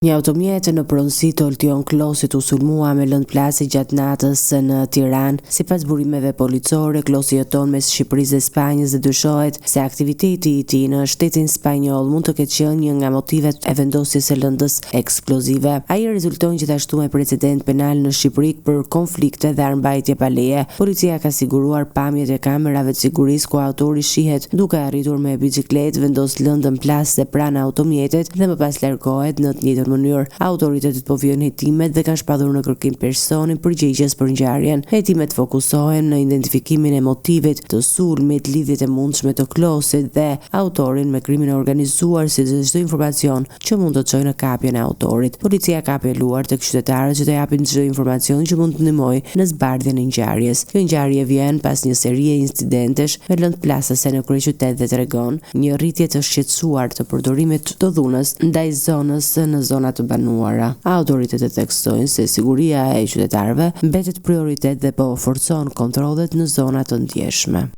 Një automjet në pronësi të Oltion Klosit u sulmua me lëndë plasi gjatë natës në Tiranë. Sipas burimeve policore, Klosi jeton mes Shqipërisë dhe Spanjës dhe dyshohet se aktiviteti i tij në shtetin spanjoll mund të ketë qenë një nga motivet e vendosjes së lëndës eksplozive. Ai rezulton gjithashtu me precedent penal në Shqipëri për konflikte dhe armbajtje pa leje. Policia ka siguruar pamjet e kamerave të sigurisë ku autori shihet duke arritur me biçikletë vendos lëndën plas dhe pranë automjetit dhe më pas largohet në të njëjtën mënyrë. Autoritetet po vijnë hetimet dhe kanë shpadur në kërkim personin përgjegjës për ngjarjen. Hetimet fokusohen në identifikimin e motivit të sulmit, lidhjet e mundshme të Klosit dhe autorin me krimin e organizuar, si dhe çdo informacion që mund të çojë në kapjen e autorit. Policia ka apeluar tek qytetarët që të japin çdo informacion që mund të ndihmojë në zbardhjen e ngjarjes. Kjo ngjarje vjen pas një serie incidentesh me lëndë plasëse në kryeqytet dhe tregon një rritje të shqetësuar të përdorimit të dhunës ndaj zonës në zona të banuara. Autoritetet theksojnë se siguria e qytetarëve mbetet prioritet dhe po forcon kontrollet në zona të ndjeshme.